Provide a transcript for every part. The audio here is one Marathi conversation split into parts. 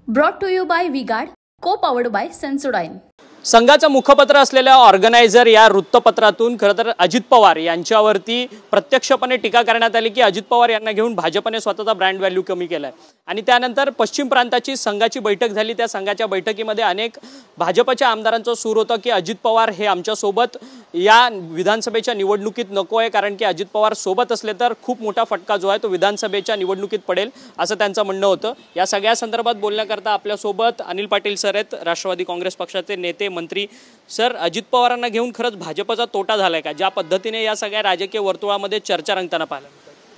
Brought to you by V-Guard, co-powered by Sensodyne. संघाचं मुखपत्र असलेल्या ऑर्गनायझर या वृत्तपत्रातून खरं तर अजित पवार यांच्यावरती प्रत्यक्षपणे टीका करण्यात आली की अजित पवार यांना घेऊन भाजपने स्वतःचा ब्रँड व्हॅल्यू कमी केलाय। आणि त्यानंतर पश्चिम प्रांताची संघाची बैठक झाली। त्या संघाच्या बैठकीमध्ये अनेक भाजपच्या आमदारांचा सूर होता की अजित पवार हे आमच्या सोबत या विधानसभेच्या निवडणुकीत नको आहे, कारण की अजित पवार सोबत असले तर खूप मोठा फटका जो आहे तो विधानसभेच्या निवडणुकीत पडेल असं त्यांचं म्हणणं होतं। या सगळ्या संदर्भात बोलण्याकरता आपल्या सोबत अनिल पाटील सर आहेत, राष्ट्रवादी काँग्रेस पक्षाचे नेते मंत्री। सर, अजित पवारांना घेऊन खरंच भाजपचा तोटा झालाय का, ज्या पद्धतीने या सगळ्या राजकीय वर्तुळामध्ये चर्चा रंगताना पाहिलं?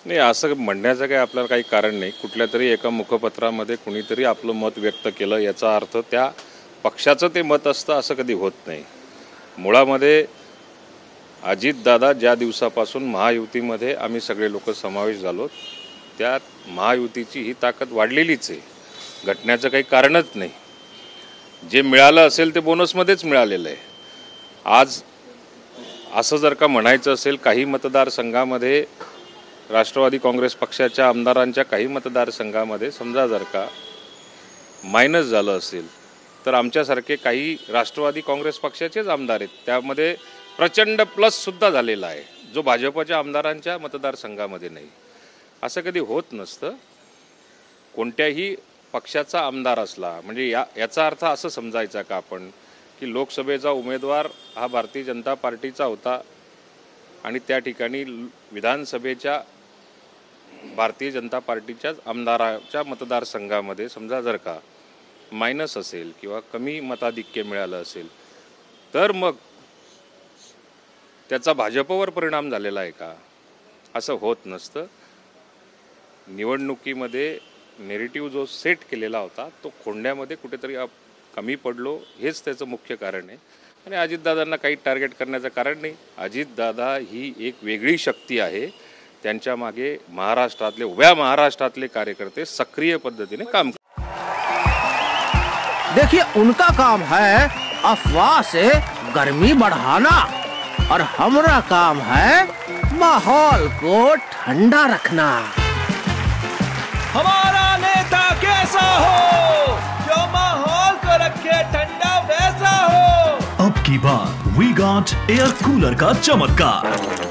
नाही, असं म्हणण्याचं काही आपल्याला काही कारण नाही। कुठल्या तरी एका मुखपत्रामध्ये कुणीतरी आपलं मत व्यक्त केलं याचा अर्थ त्या पक्षाचं ते मत असतं असं कधी होत नाही। मुळामध्ये अजितदादा ज्या दिवसापासून महायुतीमध्ये आम्ही सगळे लोक समावेश झालो त्यात महायुतीची ही ताकद वाढलेलीच आहे, घटण्याचं काही कारणच नाही। जे मिळालं असेल ते बोनसमध्येच मिळालेलं आहे। आज असं जर का म्हणायचं असेल काही मतदारसंघामध्ये राष्ट्रवादी काँग्रेस पक्षाच्या आमदारांच्या काही मतदारसंघामध्ये समजा जर का मायनस झालं असेल तर आमच्यासारखे काही राष्ट्रवादी काँग्रेस पक्षाचेच आमदार आहेत त्यामध्ये प्रचंड प्लससुद्धा झालेला आहे, जो भाजपच्या आमदारांच्या मतदारसंघामध्ये नाही। असं कधी होत नसतं। कोणत्याही पक्षाचा आमदार असला म्हणजे याचा अर्थ असं समजायचा का आपण की लोकसभेचा उमेदवार हा भारतीय जनता पार्टीचा होता आणि त्या ठिकाणी विधानसभेच्या भारतीय जनता पार्टीच्याच आमदाराच्या मतदारसंघामध्ये समजा जर का मायनस असेल किंवा कमी मताधिक्य मिळालं असेल तर मग त्याचा भाजपवर परिणाम झालेला आहे का? असं होत नसतं। निवडणुकीमध्ये नेरेटिव्ह जो सेट केलेला होता तो खोंड्यामध्ये कुठेतरी कमी पडलो, हेच त्याचं मुख्य कारण आहे। आणि अजितदादांना काही टार्गेट करण्याचं कारण नाही। अजितदादा ही एक वेगळी शक्ती आहे, त्यांच्या मागे महाराष्ट्रातले उभ्या महाराष्ट्रातले कार्यकर्ते सक्रिय पद्धतीने काम। देखिए, उनका काम है अफवाह से गर्मी बढ़ाना और हमारा काम है माहौल को ठंडा रखना। हमारा नेता कैसा हो जो माहौल को रखे ठंडा वैसा हो। अब की बार वी गॉट एयर कूलर का चमत्कार।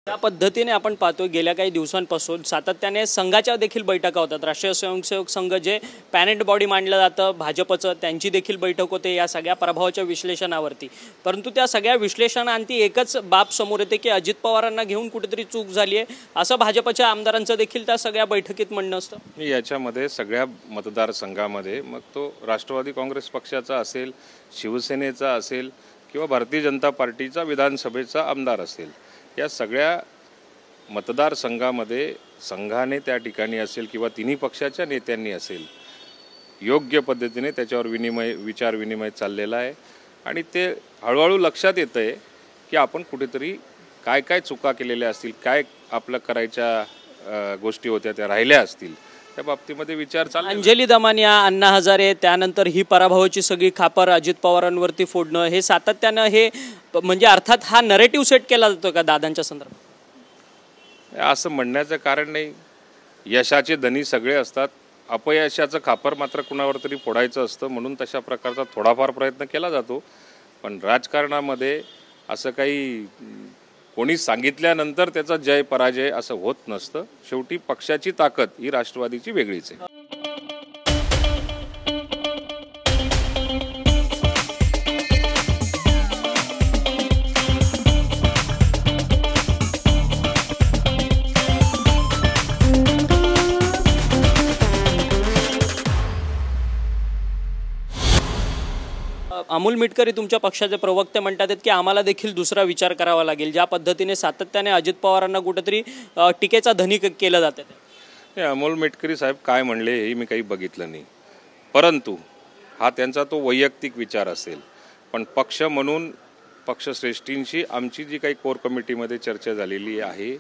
त्या पद्धतीने आपण पाहतोय गेल्या काही दिवसांपासून सातत्याने संघाच्या देखील बैठका होतात। राष्ट्रीय स्वयंसेवक संघ जे पॅरेंट बॉडी मानलं जातं भाजपचं, त्यांची देखील बैठक होते या सगळ्या प्रभावाच्या विश्लेषणावरती। परंतु त्या सगळ्या विश्लेषणांती एकच बाब समोर येते की अजित पवारांना घेऊन कुठेतरी चूक झाली आहे असं भाजपच्या आमदारांचं देखील त्या सगळ्या बैठकीत म्हणणं असतं। याच्यामध्ये सगळ्या मतदारसंघामध्ये मग तो राष्ट्रवादी काँग्रेस पक्षाचा असेल, शिवसेनेचा असेल किंवा भारतीय जनता पार्टीचा विधानसभेचा आमदार असेल, या सगळ्या मतदारसंघामध्ये संघाने त्या ठिकाणी असेल किंवा तिन्ही पक्षाच्या नेत्यांनी असेल योग्य पद्धतीने त्याच्यावर विचार विनिमय चाललेला आहे। आणि ते हळूहळू लक्षात येतं आहे की आपण कुठेतरी काय काय चुका केलेल्या असतील, काय आपलं करायच्या गोष्टी होत्या त्या राहिल्या असतील, त्या बाबतीमध्ये विचार चालला। अंजली दमानिया, अण्णा हजारे, त्यानंतर ही पराभवाची सगळी खापर अजित पवारांवरती फोडणं, हे सातत्यानं हे म्हणजे अर्थात हा नरेटिव्ह सेट केला जातो का दादांच्या संदर्भात? असं म्हणण्याचं कारण नाही। यशाचे धनी सगळे असतात, अपयशाचं खापर मात्र कुणावर तरी फोडायचं असतं, म्हणून तशा प्रकारचा थोडाफार प्रयत्न केला जातो। पण राजकारणामध्ये असं काही कोणी सांगितल्यानंतर त्याचा जय पराजय असं होत नसतं। शेवटी पक्षाची ताकद ही राष्ट्रवादीची वेगळीच आहे। अमोल मिटकरी तुमच्या पक्षाचे प्रवक्ते म्हणतात की आम्हाला देखील दुसरा विचार करावा लागेल, ज्या पद्धतीने सातत्याने अजित पवारांना कुठेतरी टीकेचा धनी केलं जातं। हे अमोल मिटकरी साहेब काय म्हणले हे मी काही बघितलं नाही, परंतु हा त्यांचा तो वैयक्तिक विचार असेल। पण पक्ष म्हणून पक्षश्रेष्ठींशी आमची जी काही कोर कमिटीमध्ये चर्चा झालेली आहे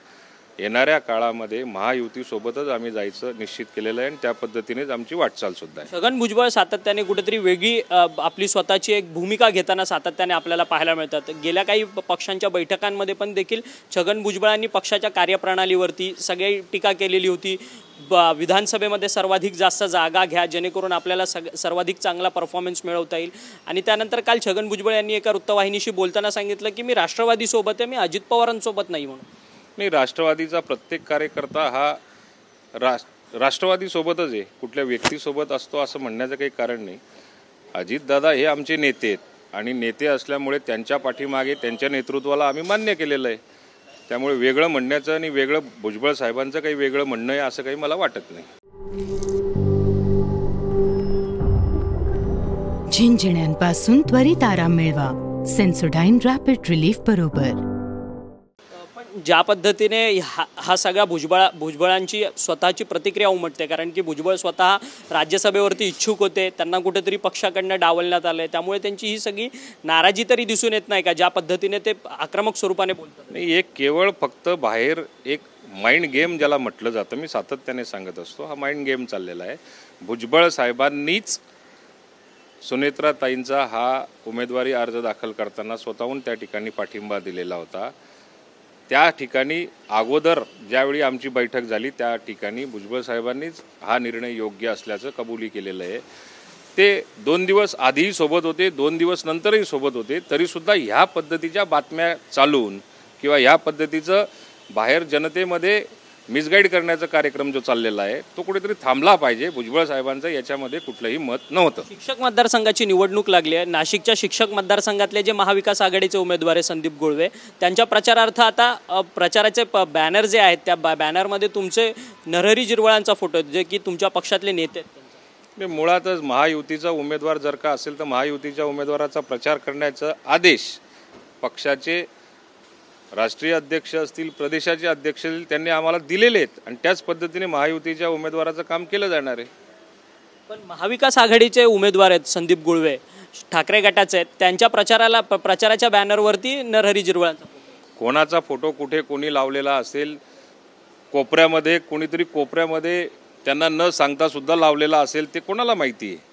येणाऱ्या काळामध्ये महायुतीसोबतच आम्ही जायचं निश्चित केलेलं आहे आणि त्या पद्धतीनेच आमची वाटचाल सुद्धा आहे. छगन भुजबळ सातत्याने कुठेतरी वेगळी आपली स्वतःची एक भूमिका घेताना सातत्याने आपल्याला पाहायला मिळतात. गेल्या काही पक्षांच्या बैठकांमध्ये पण देखील छगन भुजबळांनी पक्षाच्या कार्यप्रणालीवरती सगळी टीका केलेली होती. विधानसभेमध्ये सर्वाधिक जास्त जागा घ्या जेणेकरून आपल्याला सर्वाधिक चांगला परफॉर्मन्स मिळवता येईल. आणि त्यानंतर काल छगन भुजबळ यांनी एका वृत्तवाहिनीशी बोलताना सांगितलं की मी राष्ट्रवादीसोबत आहे, मी अजित पवारांसोबत नाही म्हणून. नाही, राष्ट्रवादीचा प्रत्येक कार्यकर्ता हा राष्ट्रवादीसोबतच आहे, कुठल्या व्यक्तीसोबत असतो असं म्हणण्याचं काही कारण नाही. अजितदादा हे आमचे नेते आहेत आणि नेते असल्यामुळे त्यांच्या पाठीमागे त्यांच्या नेतृत्वाला आम्ही मान्य केलेलं आहे. त्यामुळे वेगळं म्हणण्याचं आणि वेगळं भुजबळ साहेबांचं काही वेगळं म्हणणं आहे असं काही मला वाटत नाही. झिंझिण्यांपासून त्वरित आराम मिळवा सेन्सोडाइन रॅपिड रिलीफ बरोबर. ज्या पद्धतीने हा सगळा भुजबळांची स्वतःची प्रतिक्रिया उमटते, कारण की भुजबळ स्वतः राज्यसभेवरती इच्छुक होते, त्यांना कुठेतरी पक्षाकडनं डावलण्यात आलं आहे, त्यामुळे त्यांची ही सगळी नाराजी तरी दिसून येत नाही का ज्या पद्धतीने ते आक्रमक स्वरूपाने बोलतात. नाही, एक केवळ फक्त बाहेर एक माइंड गेम ज्याला म्हटलं जातं, मी सातत्याने सांगत असतो, हा माइंड गेम चाललेला आहे. भुजबळ साहेबांनीच सुनेत्राताईंचा हा उमेदवारी अर्ज दाखल करताना स्वतःहून त्या ठिकाणी पाठिंबा दिलेला होता. त्या ठिकाणी अगोदर ज्यावेळी आमची बैठक झाली त्या ठिकाणी भुजबळ साहेबांनीच हा निर्णय योग्य असल्याचं कबुली केलेलं आहे. ते 2 दिवस आधीही सोबत होते, 2 दिवस नंतरही सोबत होते, तरीसुद्धा ह्या पद्धतीच्या बातम्या चालून किंवा ह्या पद्धतीचं बाहेर जनतेमध्ये मिसगाईड करण्याचा कार्यक्रम जो चाललेला आहे तो कुठेतरी थांबला पाहिजे. भुजबळ साहेबांचं याच्यामध्ये कुठलंही मत नव्हतं. शिक्षक मतदारसंघाची निवडणूक लागली आहे. नाशिकच्या शिक्षक मतदारसंघातले जे महाविकास आघाडीचे उमेदवार आहे संदीप गुळवे, त्यांच्या प्रचारार्थ आता प्रचाराचे बॅनर जे आहेत त्या बॅनरमध्ये तुमचे नरहरी झिरवळांचा फोटो जे की तुमच्या पक्षातले नेते आहेत. मुळातच महायुतीचा उमेदवार जर का असेल तर महायुतीच्या उमेदवाराचा प्रचार करण्याचा आदेश पक्षाचे राष्ट्रीय अध्यक्ष असतील, प्रदेशाचे अध्यक्ष असतील, त्यांनी आम्हाला दिलेले आहेत आणि त्याच पद्धतीने महायुतीच्या उमेदवाराचं काम केलं जाणार आहे. पण महाविकास आघाडीचे उमेदवार आहेत संदीप गुळवे, ठाकरे गटाचे आहेत, त्यांच्या प्रचाराच्या बॅनरवरती नरहरी झिरवळांचा कोणाचा फोटो कुठे कोणी लावलेला असेल, कोपऱ्यामध्ये कोणीतरी कोपऱ्यामध्ये त्यांना न सांगता सुद्धा लावलेला असेल ते कोणाला माहिती आहे.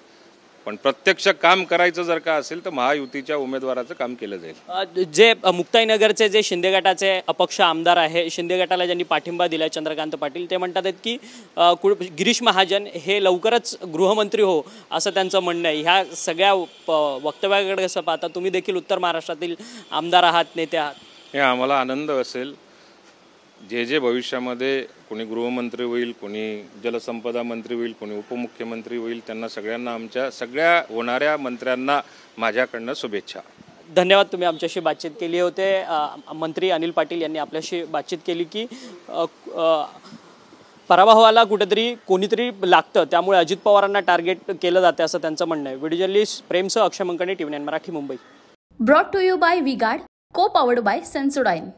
पण प्रत्यक्ष काम करायचं जर का असेल तर महायुतीच्या उमेदवाराचं काम केलं जाईल. जे मुक्ताईनगरचे जे शिंदे गटाचे अपक्ष आमदार आहे, शिंदे गटाला ज्यांनी पाठिंबा दिला चंद्रकांत पाटील, ते म्हणतात आहेत की गिरीश महाजन हे लवकरच गृहमंत्री हो असं त्यांचं म्हणणं आहे. ह्या सगळ्या वक्तव्याकडे कसं पाहता तुम्ही? देखील उत्तर महाराष्ट्रातील आमदार आहात, नेते आहात. हे आम्हाला आनंद असेल जे भविष्यामध्ये कोणी गृहमंत्री होईल, कोणी जलसंपदा मंत्री होईल, कोणी उपमुख्यमंत्री होईल, त्यांना सगळ्यांना आमच्या सगळ्या होणाऱ्या मंत्र्यांना माझ्याकडनं शुभेच्छा. धन्यवाद. तुम्ही आमच्याशी बातचीत केली होते. मंत्री अनिल पाटील यांनी आपल्याशी बातचीत केली की पराभवाला कुठेतरी कोणीतरी लागतं, त्यामुळे अजित पवारांना टार्गेट केलं जाते असं त्यांचं म्हणणं आहे. व्हिडिओ जर्नलिस्ट प्रेमसह Akshay Mankane, TV9 Marathi, Mumbai. Brought to you by V Guard, co powered bye Sensodyne.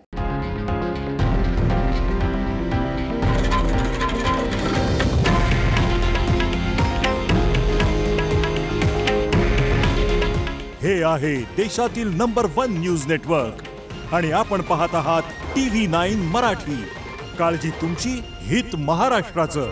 हे आहे देशातील नंबर 1 न्यूज नेटवर्क आणि आपण पाहत आहात TV9 मराठी. काळजी तुमची, हित महाराष्ट्राचं.